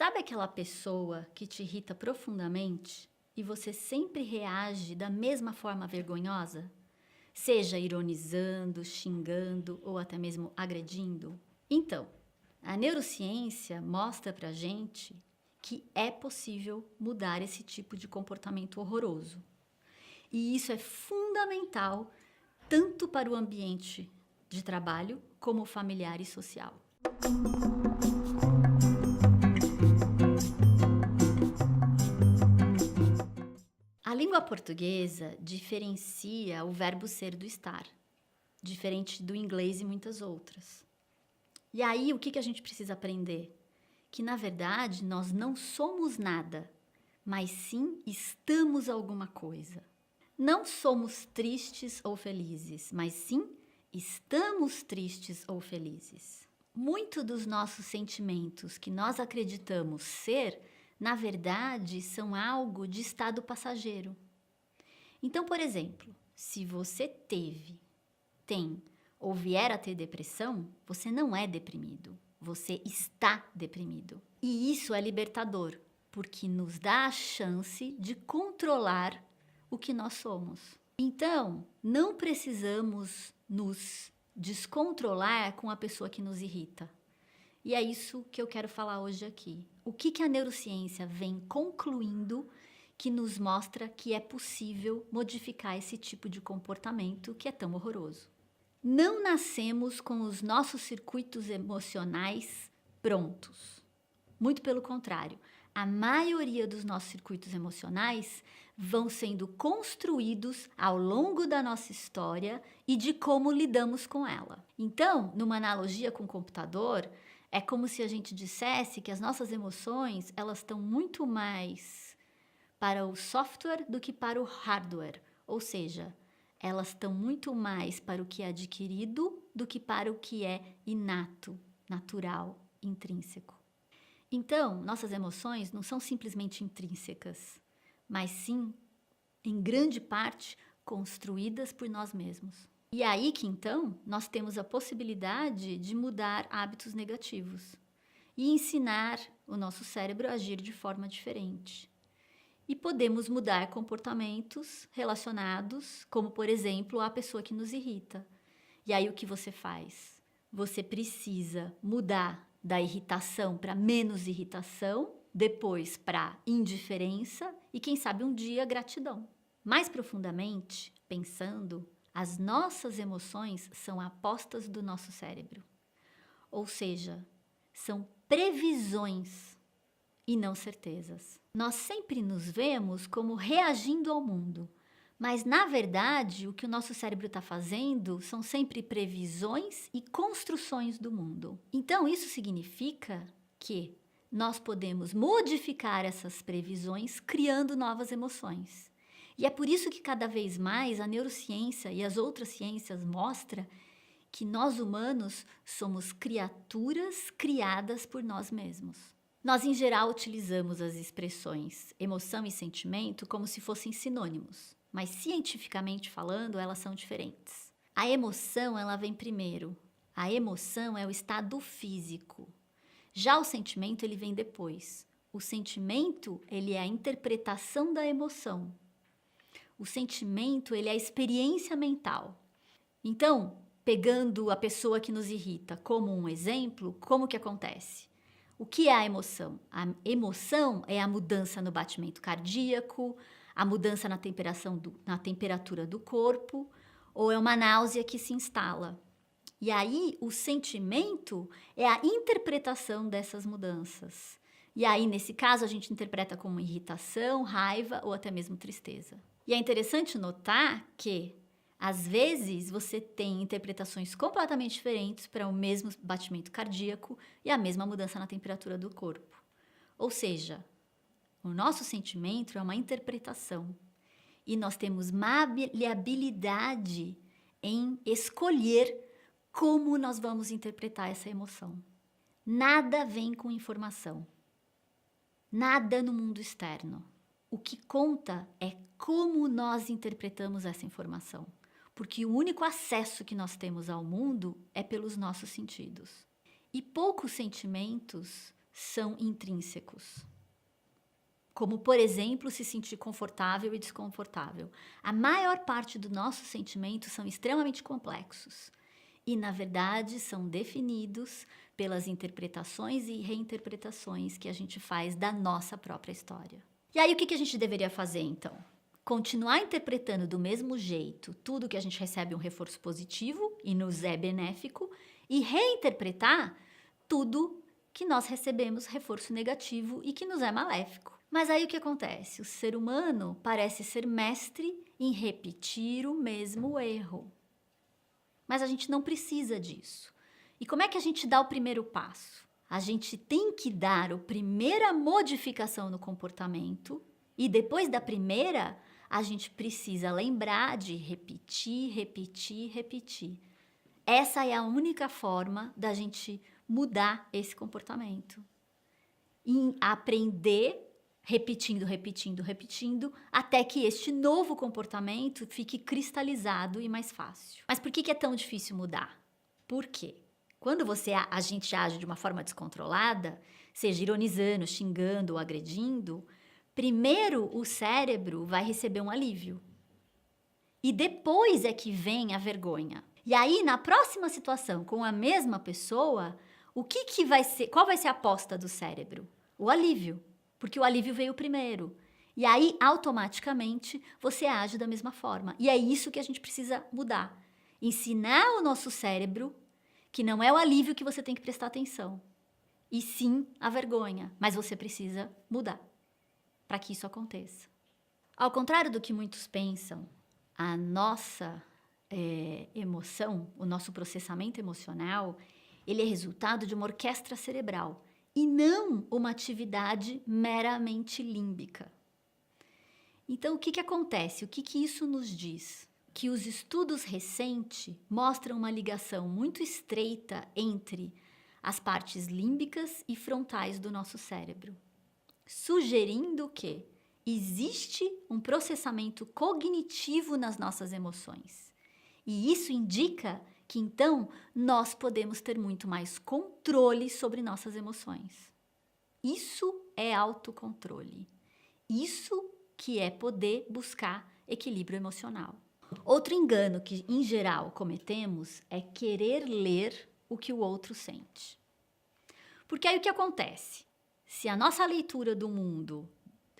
Sabe aquela pessoa que te irrita profundamente e você sempre reage da mesma forma vergonhosa? Seja ironizando, xingando ou até mesmo agredindo? Então, a neurociência mostra pra gente que é possível mudar esse tipo de comportamento horroroso. E isso é fundamental tanto para o ambiente de trabalho como familiar e social. A língua portuguesa diferencia o verbo ser do estar, diferente do inglês e muitas outras. E aí, o que a gente precisa aprender? Que, na verdade, nós não somos nada, mas sim estamos alguma coisa. Não somos tristes ou felizes, mas sim estamos tristes ou felizes. Muito dos nossos sentimentos que nós acreditamos ser, na verdade, são algo de estado passageiro. Então, por exemplo, se você tem ou vier a ter depressão, você não é deprimido, você está deprimido. E isso é libertador, porque nos dá a chance de controlar o que nós somos. Então, não precisamos nos descontrolar com a pessoa que nos irrita. E é isso que eu quero falar hoje aqui. O que a neurociência vem concluindo que nos mostra que é possível modificar esse tipo de comportamento que é tão horroroso. Não nascemos com os nossos circuitos emocionais prontos. Muito pelo contrário, a maioria dos nossos circuitos emocionais vão sendo construídos ao longo da nossa história e de como lidamos com ela. Então, numa analogia com o computador, é como se a gente dissesse que as nossas emoções, elas estão muito mais para o software do que para o hardware, ou seja, elas estão muito mais para o que é adquirido do que para o que é inato, natural, intrínseco. Então, nossas emoções não são simplesmente intrínsecas, mas sim, em grande parte, construídas por nós mesmos. E é aí que então nós temos a possibilidade de mudar hábitos negativos e ensinar o nosso cérebro a agir de forma diferente. E podemos mudar comportamentos relacionados, como por exemplo a pessoa que nos irrita. E aí o que você faz? Você precisa mudar da irritação para menos irritação, depois para indiferença e quem sabe um dia gratidão. Mais profundamente, pensando, as nossas emoções são apostas do nosso cérebro. Ou seja, são previsões e não certezas. Nós sempre nos vemos como reagindo ao mundo, mas na verdade o que o nosso cérebro está fazendo são sempre previsões e construções do mundo. Então isso significa que nós podemos modificar essas previsões criando novas emoções. E é por isso que cada vez mais a neurociência e as outras ciências mostram que nós humanos somos criaturas criadas por nós mesmos. Nós, em geral, utilizamos as expressões emoção e sentimento como se fossem sinônimos, mas cientificamente falando, elas são diferentes. A emoção, ela vem primeiro. A emoção é o estado físico. Já o sentimento, ele vem depois. O sentimento, ele é a interpretação da emoção. O sentimento, ele é a experiência mental. Então, pegando a pessoa que nos irrita como um exemplo, como que acontece? O que é a emoção? A emoção é a mudança no batimento cardíaco, a mudança na temperatura do corpo, ou é uma náusea que se instala. E aí, o sentimento é a interpretação dessas mudanças. E aí, nesse caso, a gente interpreta como irritação, raiva ou até mesmo tristeza. E é interessante notar que, às vezes, você tem interpretações completamente diferentes para o mesmo batimento cardíaco e a mesma mudança na temperatura do corpo. Ou seja, o nosso sentimento é uma interpretação e nós temos maleabilidade em escolher como nós vamos interpretar essa emoção. Nada vem com informação. Nada no mundo externo. O que conta é como nós interpretamos essa informação. Porque o único acesso que nós temos ao mundo é pelos nossos sentidos. E poucos sentimentos são intrínsecos. Como, por exemplo, se sentir confortável e desconfortável. A maior parte dos nossos sentimentos são extremamente complexos e, na verdade, são definidos pelas interpretações e reinterpretações que a gente faz da nossa própria história. E aí, o que a gente deveria fazer, então? Continuar interpretando do mesmo jeito tudo que a gente recebe um reforço positivo e nos é benéfico e reinterpretar tudo que nós recebemos reforço negativo e que nos é maléfico. Mas aí o que acontece? O ser humano parece ser mestre em repetir o mesmo erro. Mas a gente não precisa disso. E como é que a gente dá o primeiro passo? A gente tem que dar a primeira modificação no comportamento e depois da primeira, a gente precisa lembrar de repetir, repetir, repetir. Essa é a única forma da gente mudar esse comportamento. Em aprender repetindo, repetindo, repetindo, até que este novo comportamento fique cristalizado e mais fácil. Mas por que é tão difícil mudar? Por quê? Quando a gente age de uma forma descontrolada, seja ironizando, xingando ou agredindo, primeiro o cérebro vai receber um alívio. E depois é que vem a vergonha. E aí, na próxima situação com a mesma pessoa, qual vai ser a aposta do cérebro? O alívio. Porque o alívio veio primeiro. E aí, automaticamente, você age da mesma forma. E é isso que a gente precisa mudar. Ensinar o nosso cérebro que não é o alívio que você tem que prestar atenção, e sim a vergonha. Mas você precisa mudar para que isso aconteça. Ao contrário do que muitos pensam, a nossa emoção, o nosso processamento emocional, ele é resultado de uma orquestra cerebral e não uma atividade meramente límbica. Então, o que acontece? O que isso nos diz? Que os estudos recentes mostram uma ligação muito estreita entre as partes límbicas e frontais do nosso cérebro, sugerindo que existe um processamento cognitivo nas nossas emoções. E isso indica que, então, nós podemos ter muito mais controle sobre nossas emoções. Isso é autocontrole. Isso que é poder buscar equilíbrio emocional. Outro engano que, em geral, cometemos é querer ler o que o outro sente. Porque aí o que acontece? Se a nossa leitura do mundo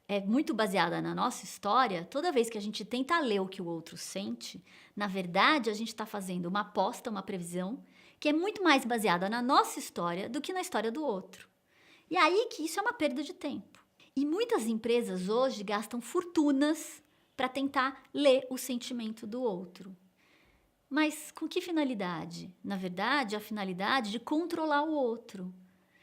é muito baseada na nossa história, toda vez que a gente tenta ler o que o outro sente, na verdade a gente está fazendo uma aposta, uma previsão, que é muito mais baseada na nossa história do que na história do outro. E aí que isso é uma perda de tempo. E muitas empresas hoje gastam fortunas para tentar ler o sentimento do outro. Mas com que finalidade? Na verdade, a finalidade de controlar o outro.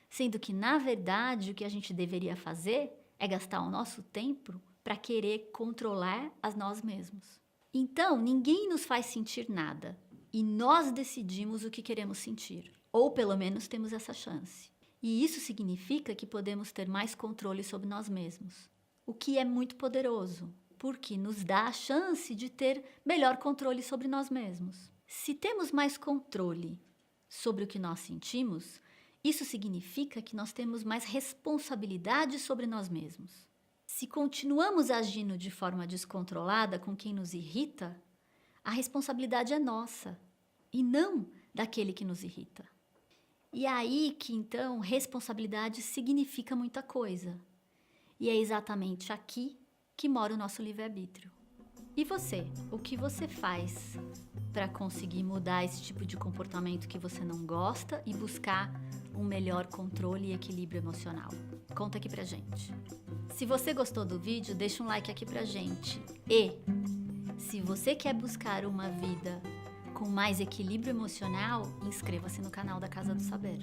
Sendo que, na verdade, o que a gente deveria fazer é gastar o nosso tempo para querer controlar a nós mesmos. Então, ninguém nos faz sentir nada e nós decidimos o que queremos sentir, ou pelo menos temos essa chance. E isso significa que podemos ter mais controle sobre nós mesmos, o que é muito poderoso, porque nos dá a chance de ter melhor controle sobre nós mesmos. Se temos mais controle sobre o que nós sentimos, isso significa que nós temos mais responsabilidade sobre nós mesmos. Se continuamos agindo de forma descontrolada com quem nos irrita, a responsabilidade é nossa e não daquele que nos irrita. E é aí que, então, responsabilidade significa muita coisa. E é exatamente aqui que mora o nosso livre-arbítrio. E você? O que você faz para conseguir mudar esse tipo de comportamento que você não gosta e buscar um melhor controle e equilíbrio emocional? Conta aqui pra gente. Se você gostou do vídeo, deixa um like aqui pra gente. E se você quer buscar uma vida com mais equilíbrio emocional, inscreva-se no canal da Casa do Saber.